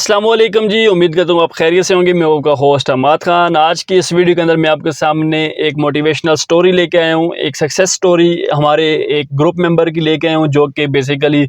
السلام علیکم جی، امید کرتا ہوں آپ خیریت سے ہوں گے۔ میں آپ کا ہوسٹ حماد خان۔ آج کی اس ویڈیو کے اندر میں آپ کے سامنے ایک موٹیویشنل سٹوری لے کے آیا ہوں، ایک سکسیس سٹوری ہمارے ایک گروپ ممبر کی لے کے آیا ہوں، جو کہ بیسیکلی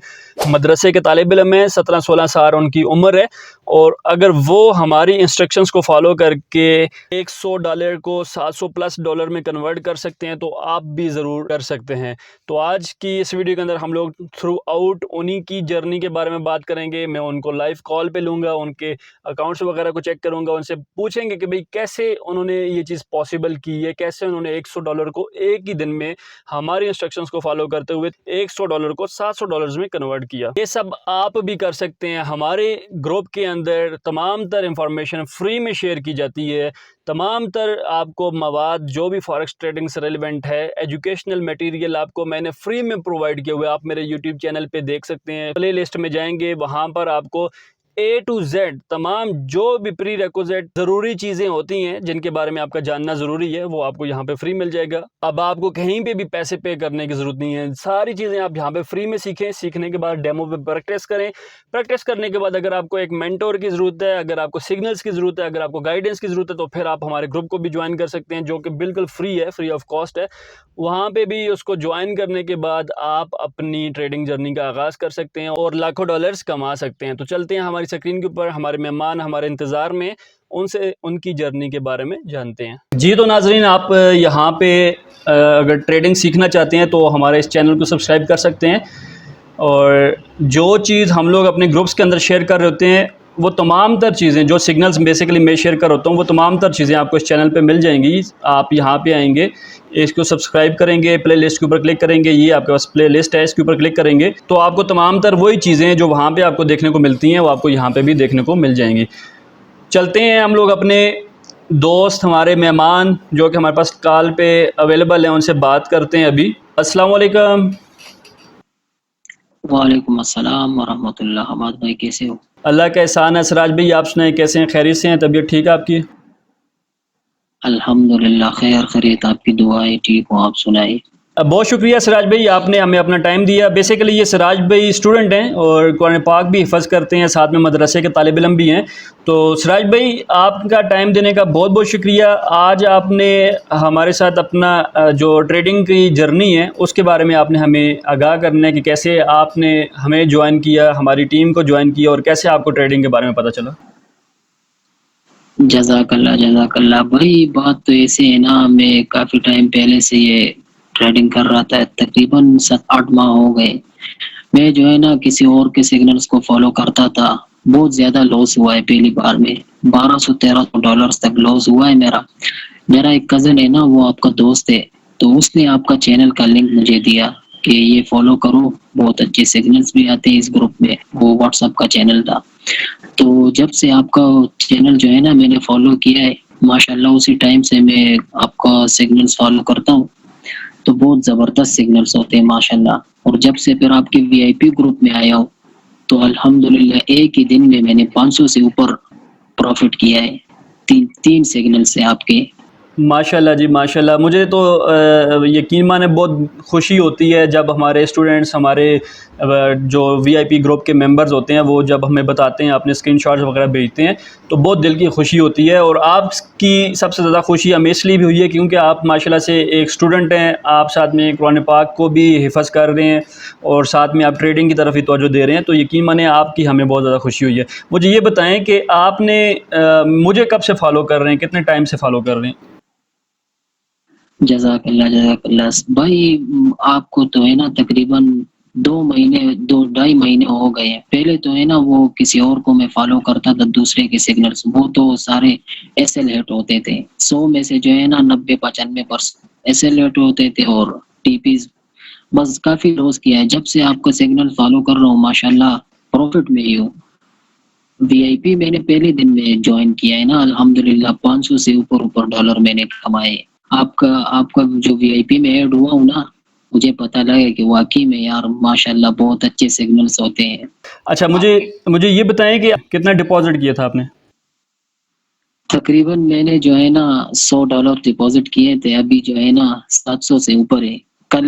مدرسے کے طالب علم ہیں، 17-16 سال ان کی عمر ہے، اور اگر وہ ہماری انسٹرکشنز کو فالو کر کے $100 کو $700+ میں کنورٹ کر سکتے ہیں تو آپ بھی ضرور کر سکتے ہیں۔ تو آج کی اس ویڈیو کے اندر ہم لوگ تھرو آؤٹ انہی کی جرنی کے بارے میں بات کریں گے۔ میں ان کو لائیو کال پہ لوں گا، ان کے اکاؤنٹس وغیرہ کو چیک کروں گا، ان سے پوچھیں گے کہ بھئی کیسے انہوں نے یہ چیز پاسبل کی ہے، کیسے انہوں نے $100 کو ایک ہی دن میں ہماری انسٹرکشنز کو فالو کرتے ہوئے $100 کو $700 میں کنورٹ کیا۔ یہ سب آپ بھی کر سکتے ہیں۔ ہمارے گروپ کے اندر تمام تر انفارمیشن فری میں شیئر کی جاتی ہے، تمام تر آپ کو مواد جو بھی فارکس ٹریڈنگ سے ریلیونٹ ہے، ایجوکیشنل میٹیریل آپ کو میں نے فری میں پرووائڈ کیا ہوا ہے۔ آپ میرے یوٹیوب چینل پہ دیکھ سکتے ہیں، پلے لسٹ میں جائیں گے، وہاں پر آپ کو A to Z تمام جو بھی پری ریکوزیٹ ضروری چیزیں ہوتی ہیں جن کے بارے میں آپ کا جاننا ضروری ہے، وہ آپ کو یہاں پہ فری مل جائے گا۔ اب آپ کو کہیں پہ بھی پیسے پے کرنے کی ضرورت نہیں ہے، ساری چیزیں آپ یہاں پہ فری میں سیکھیں۔ سیکھنے کے بعد ڈیمو پہ پریکٹس کریں، پریکٹس کرنے کے بعد اگر آپ کو ایک مینٹور کی ضرورت ہے، اگر آپ کو سگنلز کی ضرورت ہے، اگر آپ کو گائیڈنس کی ضرورت ہے، تو پھر آپ ہمارے گروپ کو بھی جوائن کر سکتے ہیں، جو کہ بالکل فری ہے، فری آف کاسٹ ہے۔ وہاں پہ بھی اس کو جوائن کرنے کے بعد آپ اپنی ٹریڈنگ جرنی کا آغاز کر سکتے ہیں اور لاکھوں ڈالرز کما سکتے ہیں۔ تو چلتے ہیں ہماری اسکرین کے اوپر، ہمارے مہمان ہمارے انتظار میں، ان سے ان کی جرنی کے بارے میں جانتے ہیں۔ جی تو ناظرین، آپ یہاں پہ اگر ٹریڈنگ سیکھنا چاہتے ہیں تو ہمارے اس چینل کو سبسکرائب کر سکتے ہیں، اور جو چیز ہم لوگ اپنے گروپس کے اندر شیئر کر رہے ہوتے ہیں، وہ تمام تر چیزیں جو سگنلز بیسیکلی میں شیئر کر ہوتا ہوں، وہ تمام تر چیزیں آپ کو اس چینل پہ مل جائیں گی۔ آپ یہاں پہ آئیں گے، اس کو سبسکرائب کریں گے، پلے لسٹ کے اوپر کلک کریں گے، یہ آپ کے پاس پلے لسٹ ہے، اس کے اوپر کلک کریں گے تو آپ کو تمام تر وہی چیزیں جو وہاں پہ آپ کو دیکھنے کو ملتی ہیں وہ آپ کو یہاں پہ بھی دیکھنے کو مل جائیں گی۔ چلتے ہیں ہم لوگ اپنے دوست، ہمارے مہمان جو کہ ہمارے پاس کال پہ اویلیبل ہیں، ان سے بات کرتے ہیں ابھی۔ السلام علیکم۔ وعلیکم السلام ورحمۃ اللہ۔ حماد بھائی کیسے ہو؟ اللہ کا احسان ہے۔ سراج بھائی آپ سنائیں، کیسے ہیں؟ خیریت سے ہیں؟ طبیعت ٹھیک ہے آپ کی؟ الحمدللہ خیر خیریت، آپ کی دعائیں، ٹھیک ہوں، آپ سنائیں۔ بہت شکریہ سراج بھائی، آپ نے ہمیں اپنا ٹائم دیا۔ بیسیکلی یہ سراج بھائی اسٹوڈنٹ ہیں اور قرآن پاک بھی حفظ کرتے ہیں، ساتھ میں مدرسے کے طالب علم بھی ہیں۔ تو سراج بھائی، آپ کا ٹائم دینے کا بہت بہت شکریہ۔ آج آپ نے ہمارے ساتھ اپنا جو ٹریڈنگ کی جرنی ہے اس کے بارے میں آپ نے ہمیں آگاہ کرنا ہے کہ کیسے آپ نے ہمیں جوائن کیا، ہماری ٹیم کو جوائن کیا، اور کیسے آپ کو ٹریڈنگ کے بارے میں پتہ چلا۔ جزاک اللہ جزاک اللہ بھائی۔ بات تو ایسے ہے نا، میں کافی ٹائم پہلے سے یہ ٹریڈنگ کر رہا تھا، تقریباً 7-8 ماہ ہو گئے۔ میں جو ہے نا کسی اور کے سگنلز کو فالو کرتا تھا، بہت زیادہ لاس ہوا ہے۔ پہلی بار میں $1200-1300 تک لاس ہوا ہے میرا۔ میرا ایک کزن ہے نا، وہ آپ کا دوست ہے، تو اس نے آپ کا چینل کا لنک مجھے دیا کہ یہ فالو کرو، بہت اچھے سگنلز بھی آتے ہیں اس گروپ میں۔ وہ واٹس ایپ کا چینل تھا، تو جب سے آپ کا چینل جو ہے نا میں نے فالو کیا ہے، ماشاءاللہ اسی ٹائم سے میں آپ کا سگنلز فالو کرتا ہوں، تو بہت زبردست سگنلز ہوتے ہیں ماشاءاللہ۔ اور جب سے پھر آپ کے VIP گروپ میں آیا ہوں تو الحمدللہ ایک ہی دن میں نے 500 سے اوپر پروفٹ کیا ہے، تین سگنل سے آپ کے۔ ماشاءاللہ جی، ماشاءاللہ۔ مجھے تو یقین مانے بہت خوشی ہوتی ہے جب ہمارے اسٹوڈنٹس، ہمارے جو VIP گروپ کے ممبرز ہوتے ہیں، وہ جب ہمیں بتاتے ہیں، اپنے اسکرین شاٹس وغیرہ بھیجتے ہیں، تو بہت دل کی خوشی ہوتی ہے۔ اور آپ کی سب سے زیادہ خوشی ہمیں اس لیے بھی ہوئی ہے کیونکہ آپ ماشاءاللہ سے ایک اسٹوڈنٹ ہیں، آپ ساتھ میں قرآن پاک کو بھی حفظ کر رہے ہیں اور ساتھ میں آپ ٹریڈنگ کی طرف ہی توجہ دے رہے ہیں، تو یقین مانے آپ کی ہمیں بہت زیادہ خوشی ہوئی ہے۔ مجھے یہ بتائیں کہ آپ نے مجھے کب سے فالو کر رہے ہیں، کتنے ٹائم سے فالو کر رہے ہیں؟ جزاک اللہ جزاک اللہ بھائی، آپ کو تو ہے نا تقریباً 2 مہینے ہو گئے ہیں۔ پہلے تو ہے نا وہ کسی اور کو میں فالو کرتا تھا، دوسرے کے سگنلز، وہ تو سارے SL8 ہوتے تھے، 100 میں سے جو ہے نا 90-95% SL8 ہوتے تھے اور TPs، بس کافی لوس کیا ہے۔ جب سے آپ کا سگنل فالو کر رہا ہوں ماشاءاللہ پروفٹ میں ہی ہوں۔ VIP میں نے پہلے دن میں جوائن کیا ہے نا، الحمدللہ 500 سے اوپر ڈالر میں نے کمائے۔ آپ کا جو VIP میں ایڈ ہوا ہوں نا، مجھے پتہ لگا کہ واقعی میں یار ماشاءاللہ بہت اچھے سگنلز ہوتے ہیں۔ اچھا، مجھے یہ بتائیں کہ کتنا ڈپازٹ کیا تھا آپ نے؟ تقریباً میں نے جو ہے نا $100 ڈپازٹ کیے تھے، ابھی جو ہے نا 700 سے اوپر ہے۔ کل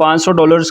$500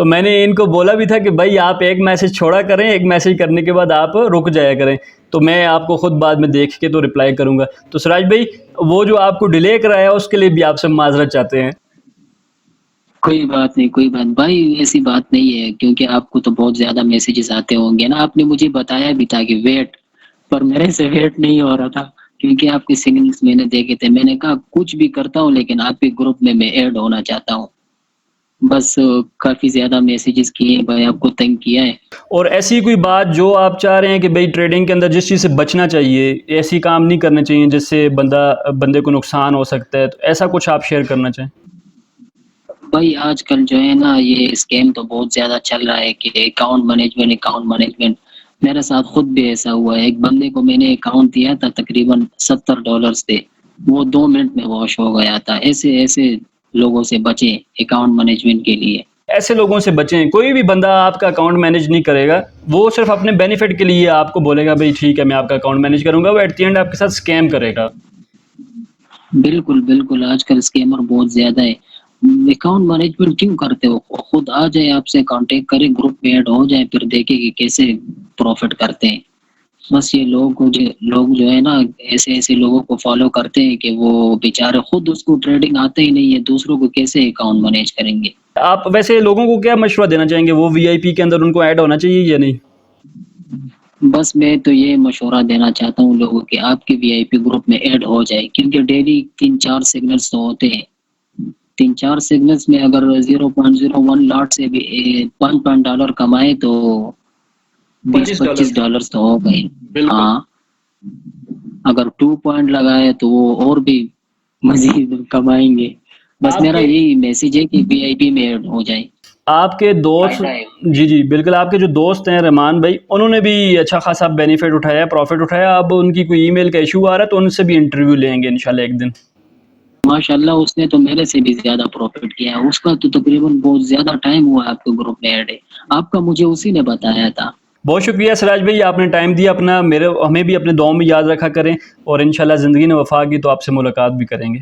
تو میں نے ان کو بولا بھی تھا کہ بھائی آپ ایک میسج چھوڑا کریں، ایک میسج کرنے کے بعد آپ رک جایا کریں، تو میں آپ کو خود بعد میں دیکھ کے تو رپلائی کروں گا۔ تو سراج بھائی وہ جو آپ کو ڈیلے کرایا اس کے لیے بھی آپ سے معذرت چاہتے ہیں۔ کوئی بات نہیں، کوئی بات بھائی، ایسی بات نہیں ہے، کیونکہ آپ کو تو بہت زیادہ میسیجز آتے ہوں گے نا، آپ نے مجھے بتایا بھی تھا کہ ویٹ، پر میرے سے ویٹ نہیں ہو رہا تھا، کیونکہ آپ کے سگنلز میں نے دیکھے تھے۔ میں نے کہا کچھ بھی کرتا ہوں لیکن آپ کے گروپ میں ایڈ ہونا چاہتا ہوں، بس کافی زیادہ میسیجز کیے بھائی، آپ کو تنگ کیا ہے۔ اور ایسی کوئی بات جو آپ چاہ رہے ہیں کہ بھائی ٹریڈنگ کے اندر جس چیز سے بچنا چاہیے، ایسی کام نہیں کرنے چاہیے جس سے بندے کو نقصان ہو سکتا ہے، تو ایسا کچھ آپ شیئر کرنا چاہیں؟ بھائی آج کل جو ہے نا یہ اسکیم تو بہت زیادہ چل رہا ہے کہ اکاؤنٹ مینجمنٹ، میرے ساتھ خود بھی ایسا ہوا ہے۔ ایک بندے کو میں نے اکاؤنٹ دیا تھا تقریباً $70 تھے، وہ 2 منٹ میں واش ہو گیا تھا۔ ایسے لوگوں سے بچیں اکاؤنٹ مینجمنٹ کے لیے۔ ایسے لوگوں سے بچیں۔ کوئی بھی بندہ آپ کا اکاؤنٹ مینیج نہیں کرے گا، وہ صرف اپنے بینیفٹ کے لیے آپ کو بولے گا بھائی ٹھیک ہے میں آپ کا اکاؤنٹ مینیج کروں گا، وہ ایٹ دی اینڈ آپ کے ساتھ اسکیم کرے گا۔ بالکل بالکل، آج کل اسکیمر بہت زیادہ ہے۔ اکاؤنٹ مینجمنٹ کیوں کرتے ہو؟ خود آ جائے، آپ سے کانٹیکٹ کرے، گروپ میں ایڈ ہو جائے، پھر دیکھے کہ کیسے پروفٹ کرتے ہیں۔ بس یہ لوگ جو ہے نا ایسے لوگوں کو فالو کرتے ہیں کہ وہ بیچارے خود اس کو ٹریڈنگ آتے ہی نہیں ہے، دوسروں کو کیسے اکاؤنٹ مینیج کریں گے۔ آپ ویسے لوگوں کو کیا مشورہ دینا چاہیں گے؟ وہ وی آئی پی کے اندر ان کو ایڈ ہونا چاہیے یا نہیں؟ بس میں تو یہ مشورہ دینا چاہتا ہوں لوگوں کہ آپ کے وی آئی پی گروپ میں ایڈ ہو جائے، کیونکہ ڈیلی 3-4 سگنلز تو ہوتے ہیں۔ 3-4 سگنلز میں اگر 0.01 لاٹ سے بھی $5 کمائے تو $20-25 تو ہو گئے۔ بالکل۔ ہاں، اگر 2 پوائنٹ لگائے تو وہ اور بھی مزید کمائیں گے۔ بس آپ میرا کے یہی میسج ہے کہ وی آئی پی میں ایڈ ہو جائے۔ آپ کے دوست، جی بالکل، آپ کے جو دوست ہیں رحمان بھائی، انہوں نے بھی اچھا خاصا بینیفٹ اٹھایا، پروفٹ اٹھایا۔ اب ان کی کوئی ای میل کا ایشو آ رہا ہے تو ان سے بھی انٹرویو لیں گے انشاءاللہ ایک دن۔ ماشاءاللہ اس نے تو میرے سے بھی زیادہ پروفٹ کیا ہے، اس کا تو تقریباً بہت زیادہ ٹائم ہوا آپ کے گروپ میں ایڈ ہے، آپ کا مجھے اسی نے بتایا تھا۔ بہت شکریہ سراج بھائی، آپ نے ٹائم دیا اپنا، ہمیں بھی اپنے دعاؤں میں یاد رکھا کریں، اور انشاءاللہ زندگی نے وفا کی تو آپ سے ملاقات بھی کریں گے۔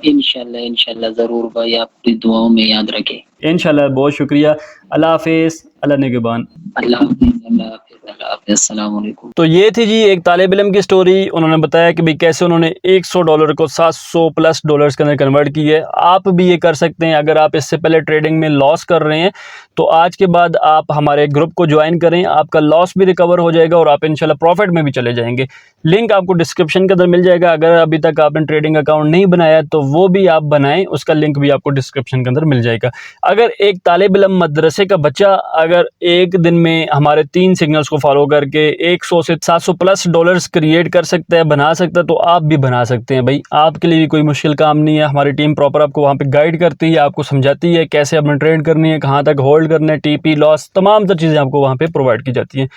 انشاءاللہ ضرور بھائی، آپ کی دعاؤں میں یاد رکھیں۔ انشاءاللہ، بہت شکریہ۔ اللہ حافظ، اللہ نگہبان۔ اللہ حافظ، اللہ حافظ، اللہ حافظ، السلام علیکم۔ تو یہ تھی جی ایک طالب علم کی سٹوری۔ انہوں نے بتایا کہ بھئی کیسے انہوں نے $100 کو $700+ کے اندر کنورٹ کی ہے۔ آپ بھی یہ کر سکتے ہیں۔ اگر آپ اس سے پہلے ٹریڈنگ میں لاس کر رہے ہیں تو آج کے بعد آپ ہمارے گروپ کو جوائن کریں، آپ کا لاس بھی ریکور ہو جائے گا اور آپ انشاءاللہ پروفٹ میں بھی چلے جائیں گے۔ لنک آپ کو ڈسکرپشن کے اندر مل جائے گا۔ اگر ابھی تک آپ نے ٹریڈنگ اکاؤنٹ نہیں بنایا تو وہ بھی آپ بنائیں، اس کا لنک بھی آپ کو ڈسکرپشن کے اندر مل جائے گا۔ اگر ایک طالب علم مدرسے کا بچہ اگر ایک دن میں ہمارے 3 سگنلز کو فالو کر کے 100 سے $700+ کریٹ کر سکتا ہے، بنا سکتا ہے، تو آپ بھی بنا سکتے ہیں۔ بھائی آپ کے لیے بھی کوئی مشکل کام نہیں ہے، ہماری ٹیم پراپر آپ کو وہاں پہ گائیڈ کرتی ہے، آپ کو سمجھاتی ہے کیسے اپنا ٹریڈ کرنی ہے، کہاں تک ہولڈ کرنا ہے، ٹی پی لاس، تمام تر چیزیں آپ کو وہاں پہ پرووائڈ کی جاتی ہیں۔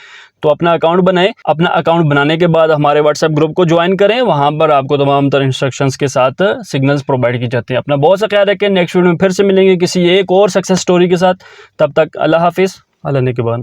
تو اپنا اکاؤنٹ بنائیں، اپنا اکاؤنٹ بنانے کے بعد ہمارے واٹس ایپ گروپ کو جوائن کریں، وہاں پر آپ کو تمام تر انسٹرکشنز کے ساتھ سگنلز پرووائڈ کی جاتے ہیں۔ اپنا بہت سا خیال رکھیں، نیکسٹ ویڈیو میں پھر سے ملیں گے کسی ایک اور سکسیس سٹوری کے ساتھ۔ تب تک اللہ حافظ، اللہ نگہبان۔